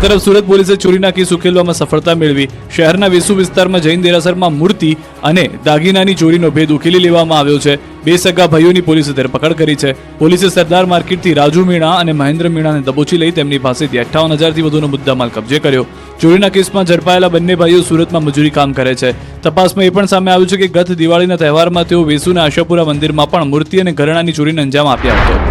તરફ સુરત પોલીસે ચોરીના કેસ ઉકેલવામાં સફળતા મેળવી શહેરના વેસુ વિસ્તારમાં જૈન દેરાસરમાં મૂર્તિ અને દાગીનાની ચોરીનો ભેદ ઉકેલી લેવામાં આવ્યો છે। બે સગા ભાઈઓની પોલીસે ધરપકડ કરી છે। પોલીસે સરદાર માર્કેટથી રાજુ મીણા અને મહેન્દ્ર મીણાને દબોચી લઈ તેમની પાસેથી 58,000થી વધુનો મુદ્દામાલ કબજે કર્યો। ચોરીના કેસમાં ઝડપાયેલા બંને ભાઈઓ સુરતમાં મજૂરી કામ કરે છે। તપાસમાં એ પણ સામે આવ્યું છે કે ગત દિવાળીના તહેવારમાં તેઓ વેસુના આશાપુરા મંદિરમાં પણ મૂર્તિ અને ઘરેણાની ચોરીને અંજામ આપ્યા હતો।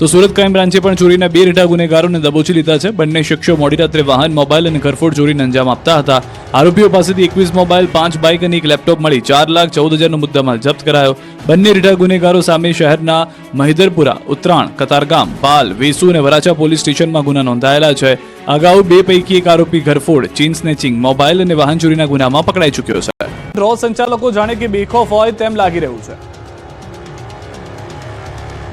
તો સુરત ક્રાઇમ બ્રાન્ચે પણ ચોરીના 2 રીઢા ગુનેગારોને દબોચી લીધા છે। બંને શખ્સો મોડી રાત્રે વાહન, મોબાઈલ અને ઘરફોડ ચોરીને અંજામ આપતા હતા। આરોપીઓ પાસેથી 21 મોબાઈલ, 5 બાઇક અને 1 લેપટોપ મળી 4,14,000નો મુદ્દામાલ જપ્ત કરાયો। બંને રીઢા ગુનેગારો સામે શહેરના મહિદરપુરા, ઉત્તરાણ, કતારગામ, પાલ, વેસુ અને વરાછા પોલીસ સ્ટેશનમાં ગુના નોંધાયેલા છે। અગાઉ 2 પૈકી એક આરોપી ઘરફોડ, ચેઇન સ્નેચિંગ, મોબાઈલ અને વાહન ચોરીના ગુનામાં પકડાઈ ચૂક્યો છે। ડ્રો સંચાલકો જાણે કે બેખોફ હોય તેમ લાગી રહ્યું છે।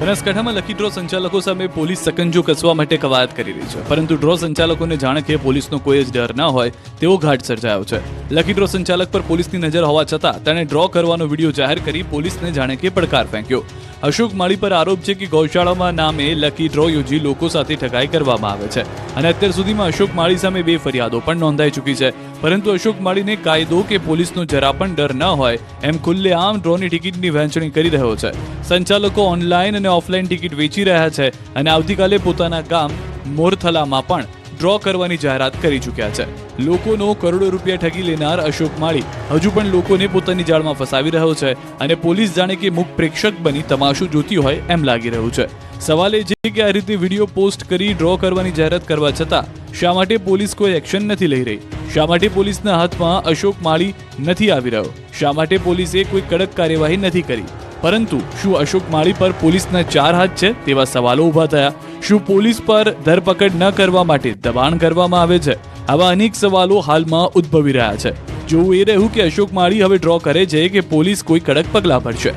બનાસકાંઠામાં લકી ડ્રો સંચાલકો સામે પોલીસ સકંજો કસવા માટે કવાયત કરી રહી છે, પરંતુ ડ્રો સંચાલકોને જાણે કે પોલીસનો કોઈ જ ડર ન હોય તેવો ઘાટ સર્જાયો છે। લકી ડ્રો સંચાલક પર પોલીસની નજર હોવા છતાં તેણે ડ્રો કરવાનો વિડીયો જાહેર કરી પોલીસને જાણે કે પડકાર ફેંક્યો। અશોક માળી પર આરોપ છે કે ગૌશાળામાં નામે લકી ડ્રો યોજી લોકો સાથે ઠગાઈ કરવામાં આવે છે અને અત્યાર સુધીમાં અશોક માળી સામે 2 ફરિયાદો પણ નોંધાઈ ચૂકી છે, પરંતુ અશોક માળીને કાયદો કે પોલીસનો જરા પણ ડર ન હોય એમ ખુલ્લેઆમ ડ્રોની ટિકિટની વહેંચણી કરી રહ્યો છે। સંચાલકો ઓનલાઈન અને ઓફલાઈન ટિકિટ વેચી રહ્યા છે અને આવતીકાલે પોતાના ગામ મોરથલામાં પણ ડ્રો કરવાની જાહેરાત કરી ચૂક્યા છે। લોકોનો કરોડો રૂપિયા ઠગી લેનાર અશોક માળી હજુ પણ લોકોને પોતાની જાળમાં ફસાવી રહ્યો છે અને પોલીસ જાણે કે મુખ પ્રેક્ષક બની તમાશો જોતી હોય એમ લાગી રહ્યું છે। સવાલ એ છે કે આ રીતે વિડીયો પોસ્ટ કરી ડ્રો કરવાની જાહેરાત કરવા છતાં શા માટે પોલીસ કોઈ એક્શન નથી લઈ રહી? શા માટે પોલીસના હાથમાં અશોક માળી નથી આવી રહ્યો? શા માટે પોલીસે કોઈ કડક કાર્યવાહી નથી કરી? પરંતુ શું અશોક માળી પર પોલીસના 4 હાથ છે તેવા સવાલો ઊભા થયા। શું પોલીસ પર ધરપકડ ન કરવા માટે દબાણ કરવામાં આવે છે? આવા અનેક સવાલો હાલમાં ઉદ્ભવી રહ્યા છે। જોવું એ રહ્યું કે અશોક માળી હવે ડ્રો કરે છે કે પોલીસ કોઈ કડક પગલાં ભરશે।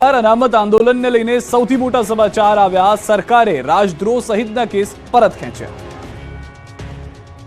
અનામત આંદોલનને લઈને સૌથી મોટા સમાચાર આવ્યા। સરકારે રાજદ્રોહ સહિતના કેસ પરત ખેંચ્યા।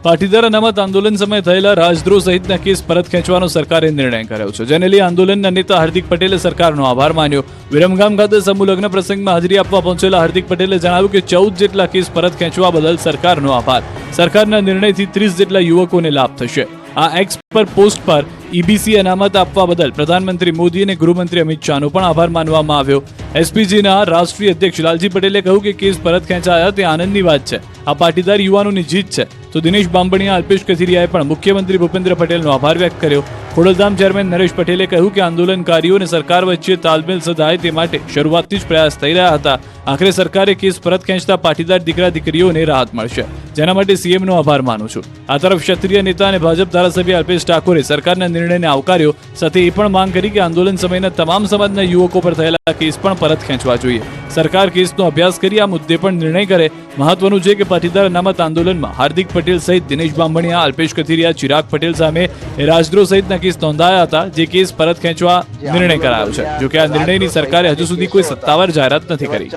પાટીદાર અનામત આંદોલન સમયે થયેલા રાજદ્રોહ સહિતના કેસ પરત ખેંચવાનો સરકારે નિર્ણય કર્યો છે, જેને લઈ આંદોલનના નેતા હાર્દિક પટેલે સરકારનો આભાર માન્યો। વિરમગામ ખાતે સમૂહ લગ્ન પ્રસંગમાં હાજરી આપવા પહોંચેલા હાર્દિક પટેલે જણાવ્યું કે 14 જેટલા કેસ પરત ખેંચવા બદલ સરકારનો આભાર। સરકારના નિર્ણયથી 30 જેટલા યુવકોને લાભ થશે। આ એક્સ પર પોસ્ટ પર ઈબીસી અનામત આપવા બદલ પ્રધાનમંત્રી મોદી અને ગૃહમંત્રી અમિત શાહનો પણ આભાર માનવામાં આવ્યો। એસપીજીના રાષ્ટ્રીય અધ્યક્ષ લાલજી પટેલે કહ્યું કે કેસ પરત ખેંચાયા તે આનંદની વાત છે। આ પાટીદાર યુવાનોની જીત છે। તો દિનેશ બાંભણિયા, અલ્પેશ કથિરિયાએ પણ મુખ્યમંત્રી ભૂપેન્દ્ર પટેલનો આભાર વ્યક્ત કર્યો। ખોડલધામ ચેરમેન નરેશ પટેલે કહ્યું કે આંદોલનકારીઓ અને સરકાર વચ્ચે તાલમેલ સધાય તે માટે શરૂઆતથી જ પ્રયાસ થઈ રહ્યા હતા। આખરે સરકારે કેસ પરત ખેંચતા પાટીદાર દીકરા દીકરીઓને રાહત મળશે, જેના માટે સીએમનો આભાર માનું છું। આ તરફ ક્ષત્રિય નેતા અને ભાજપ ધારાસભ્ય અલ્પેશ ઠાકોરે સરકારના નિર્ણયને આવકાર્યો, સાથે એ પણ માંગ કરી કે આંદોલન સમયના તમામ સમાજના યુવકો પર થયેલા કેસ પણ પરત ખેંચવા જોઈએ। સરકાર કેસનો અભ્યાસ કરી આ મુદ્દે પણ નિર્ણય કરે। મહત્વનું છે કે પાટીદાર અનામત આંદોલનમાં હાર્દિક પટેલ સહિત દિનેશ બાંભણિયા, અલ્પેશ કથિરિયા, ચિરાગ પટેલ સામે રાજદ્રોહ સહિતના કેસ નોંધાયા હતા, જે કેસ પરત ખેંચવા નિર્ણય કરાયો છે। જોકે આ નિર્ણયની સરકારે હજુ સુધી કોઈ સત્તાવાર જાહેરાત નથી કરી।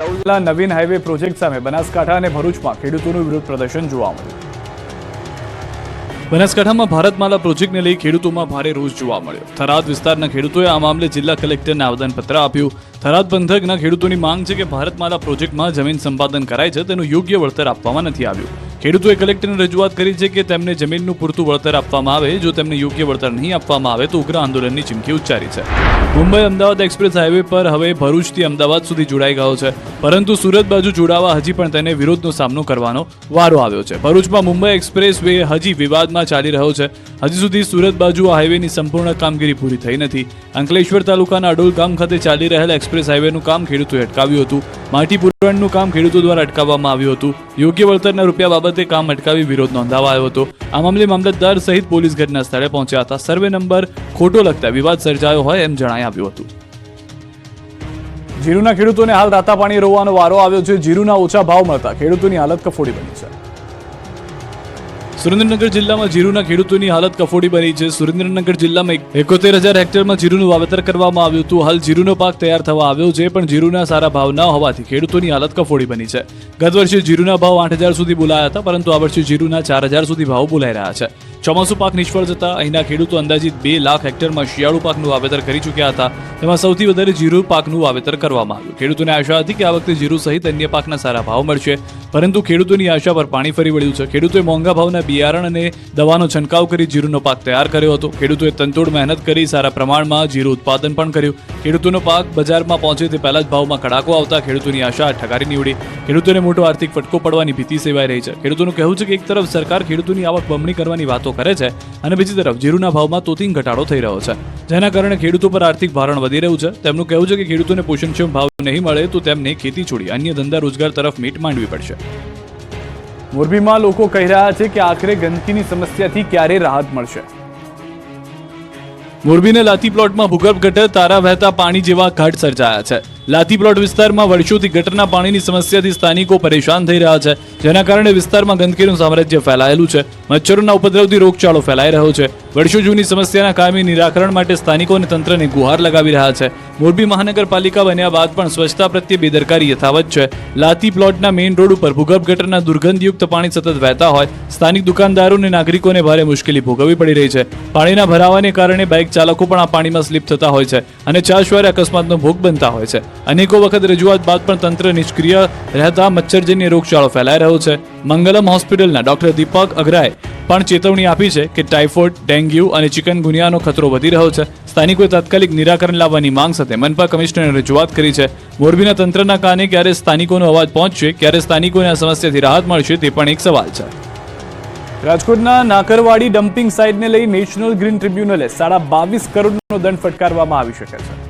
નવીન હાઈવે પ્રોજેક્ટ સામે બનાસકાંઠા અને ભરૂચમાં ખેડૂતોનું વિરોધ પ્રદર્શન જોવા મળ્યું। બનાસકાંઠામાં ભારતમાલા પ્રોજેક્ટને લઈ ખેડૂતોમાં ભારે રોષ જોવા મળ્યો। થરાદ વિસ્તારના ખેડૂતોએ આ મામલે જિલ્લા કલેક્ટરને આવેદનપત્ર આપ્યું। થરાદ પંથકના ખેડૂતોની માંગ છે કે ભારતમાલા પ્રોજેક્ટમાં જમીન સંપાદન કરાય છે તેનું યોગ્ય વળતર આપવામાં નથી આવ્યું। ખેડૂતોએ કલેક્ટરને રજૂઆત કરી છે કે તેમને જમીનનું પૂરતું વળતર આપવામાં આવે। જો તેમને યોગ્ય વળતર નહીં આપવામાં આવે તો ઉગ્ર આંદોલનની ચીમકી ઉચ્ચારી છે। મુંબઈ અમદાવાદ એક્સપ્રેસ હાઈવે પર હવે ભરૂચથી અમદાવાદ સુધી જોડાઈ ગયો છે, પરંતુ સુરત બાજુ જોડાવા હજી પણ તેને વિરોધનો સામનો કરવાનો વારો આવ્યો છે। ભરૂચમાં મુંબઈ એક્સપ્રેસ વે હજી વિવાદમાં ચાલી રહ્યો છે। હજી સુધી સુરત બાજુ આ હાઈવેની સંપૂર્ણ કામગીરી પૂરી થઈ નથી। અંકલેશ્વર તાલુકાના અડોલ ગામ ખાતે ચાલી રહેલા એક્સપ્રેસ હાઈવેનું કામ ખેડૂતોએ અટકાવ્યું હતું। માટી પુરવઠાનું કામ ખેડૂતો દ્વારા અટકાવવામાં આવ્યું હતું। યોગ્ય વળતરના રૂપિયા બાબતે કામ અટકાવી વિરોધ નોંધાવાયો હતો। આ મામલે મામલતદાર સહિત પોલીસ ઘટના સ્થળે પહોંચ્યા હતા। સર્વે નંબર ખોટો લગતા વિવાદ સર્જાયો હોય એમ જણાઈ આવ્યું હતું। જીરુના ખેડૂતોને હાલ રાતા પાણી રોવાનો વારો આવ્યો છે। જીરુના ઓછા ભાવ મળતા ખેડૂતોની હાલત કફોડી બની છે। સુરેન્દ્રનગર જિલ્લામાં જીરુના ખેડૂતોની હાલત કફોડી બની છે। સુરેન્દ્રનગર જિલ્લામાં 71,000 હેક્ટરમાં જીરુનું વાવેતર કરવામાં આવ્યું હતું। હાલ જીરુનો પાક તૈયાર થવા આવ્યો છે, પણ જીરુના સારા ભાવ ન હોવાથી ખેડૂતોની હાલત કફોડી બની છે। ગત વર્ષે જીરુના ભાવ 8,000 સુધી બોલાયા હતા, પરંતુ આ વર્ષે જીરુના 4,000 સુધી ભાવ બોલાઈ રહ્યા છે। ચોમાસુ પાક નિષ્ફળ જતા અહીંના ખેડૂતો અંદાજિત 2 લાખ હેક્ટરમાં શિયાળુ પાકનું વાવેતર કરી ચૂક્યા હતા. તેમાં સૌથી વધારે જીરું પાકનું વાવેતર કરવામાં આવ્યું. ખેડૂતોને આશા હતી કે આ વખતે જીરું સહિત અન્ય પાકના સારા ભાવ મળશે, પરંતુ ખેડૂતોની આશા પર પાણી ફરી વળ્યું છે. ખેડૂતોએ મોંઘા ભાવના બિયારણ અને દવાનો છંટકાવ કરી જીરુનો પાક તૈયાર કર્યો હતો. ખેડૂતોએ તનતોડ મહેનત કરી સારા પ્રમાણમાં જીરું ઉત્પાદન પણ કર્યું. ખેડૂતોનો પાક બજારમાં પહોંચે તે પહેલા જ ભાવમાં કડાકો આવતા ખેડૂતોની આશા ઠગારી નીવડી. ખેડૂતોને મોટો આર્થિક ફટકો પડવાની ભીતિ સેવાઈ રહી છે. ખેડૂતોનું કહેવું છે કે એક તરફ સરકાર ખેડૂતોની આવક બમણી કરવાની વાતો કરે છે અને બીજી તરફ જીરુના ભાવમાં તોતિંગ ઘટાડો થઈ રહ્યો છે, જેના કારણે ખેડૂતો પર આર્થિક ભારણ વધી રહ્યું છે. તેમનું કહેવું છે કે ખેડૂતોને પોષણક્ષમ ભાવ નહીં મળે તો તેમને ખેતી છોડી અન્ય ધંધા રોજગાર તરફ મીટ માંડવી પડશે. મોરબીમાં લોકો કહી રહ્યા છે કે આખરે ગંદકીની સમસ્યાથી ક્યારે રાહત મળશે. મોરબીના લાથી પ્લોટમાં ભૂગર્ભ ગટર, તારા વહેતા પાણી જેવા ઘાટ સર્જાયા છે. લાથી પ્લોટ વિસ્તારમાં વર્ષોથી ગટરના પાણીની સમસ્યાથી સ્થાનિકો પરેશાન થઈ રહ્યા છે, જેના કારણે વિસ્તારમાં ગંદકીનું સામ્રાજ્ય ફેલાયેલું છે. મચ્છરોના ઉપદ્રવથી રોગચાળો ફેલાઈ રહ્યો છે. વર્ષો જૂની સમસ્યાના કાયમી નિરાકરણ માટે સ્થાનિકો અને તંત્રને ગુહાર લગાવી રહ્યા છે. મોરબી મહાનગરપાલિકા બન્યા બાદ પણ સ્વચ્છતા પ્રત્યે બેદરકારી યથાવત છે. લાથી પ્લોટના મેઇન રોડ ઉપર ભૂગર્ભ ગટરના દુર્ગંધયુક્ત પાણી સતત વહેતા હોય સ્થાનિક દુકાનદારો અને નાગરિકોને ભારે મુશ્કેલી ભોગવવી પડી રહી છે. પાણીના ભરાવાને કારણે બાઇક ચાલકો પણ આ પાણીમાં સ્લીપ થતા હોય છે અને ચાશવારે અકસ્માતનો ભોગ બનતા હોય છે. અનેકો વખત રજૂઆત બાદ પણ તંત્ર નિષ્ક્રિય રહેતા મચ્છરજન્ય રોગચાળો ફેલાઈ રહ્યો છે. મંગલમ હોસ્પિટલના ડોક્ટર દીપક અગ્રાએ પણ ચેતવણી આપી છે કે ટાઇફોઇડ, ડેન્ગ્યુ અને ચિકનગુનિયાનો ખતરો વધી રહ્યો છે. સ્થાનિકોએ તાત્કાલિક નિરાકરણ લાવવાની માંગ સાથે મનપા કમિશનરને રજૂઆત કરી છે. મોરબીના તંત્રના કાને ક્યારે સ્થાનિકોનો અવાજ પહોંચશે, ક્યારે સ્થાનિકોને આ સમસ્યાથી રાહત મળશે, તે પણ એક સવાલ છે. રાજકોટના નાકરવાડી ડમ્પિંગ સાઇટને લઈ નેશનલ ગ્રીન ટ્રિબ્યુનલે 22.5 કરોડનો દંડ ફટકારવામાં આવી શકે છે.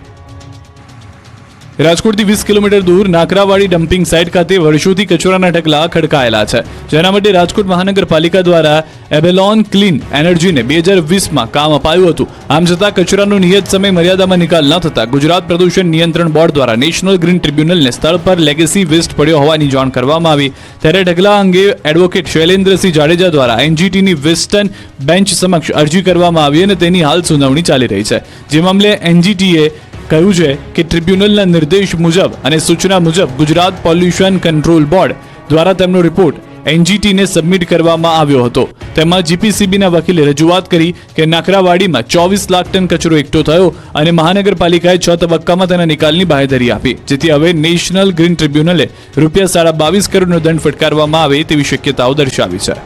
રાજકોટથી 20 કિલોમીટર દૂર નાકરાવાડી ડમ્પિંગ સાઇટ ખાતે વર્ષોથી કચરાના ઢગલા ખડકાયેલા છે, જેના માટે રાજકોટ મહાનગરપાલિકા દ્વારા એબેલોન ક્લીન એનર્જીને 2020માં કામ અપાયું હતું. આમ છતાં કચરાનો નિયત સમય મર્યાદામાં નિકાલ ન થતા ગુજરાત પ્રદૂષણ નિયંત્રણ બોર્ડ દ્વારા નેશનલ ગ્રીન ટ્રિબ્યુનલને સ્થળ પર લેગેસી વેસ્ટ પડ્યો હોવાની જાણ કરવામાં આવી. ત્યારે ઢગલા અંગે એડવોકેટ શૈલેન્દ્રસિંહ જાડેજા દ્વારા એનજીટીની વેસ્ટર્ન બેન્ચ સમક્ષ અરજી કરવામાં આવી અને તેની હાલ સુનાવણી ચાલી રહી છે. જે મામલે એનજીટીએ કહ્યું છે કે ટ્રિબ્યુનલના નિર્દેશ મુજબ અને સૂચના મુજબ ગુજરાત પોલ્યુશન કંટ્રોલ બોર્ડ દ્વારા તેમનો રિપોર્ટ એનજીટીને સબમિટ કરવામાં આવ્યો હતો. તેમાં જીપીસીબીના વકીલે રજૂઆત કરી કે નાકરાવાડીમાં 24 લાખ ટન કચરો એકઠો થયો અને મહાનગરપાલિકાએ 6 તબક્કામાં તેના નિકાલની બાંહેધરી આપી, જેથી હવે નેશનલ ગ્રીન ટ્રિબ્યુનલે ₹22.5 કરોડનો દંડ ફટકારવામાં આવે તેવી શક્યતાઓ દર્શાવી છે.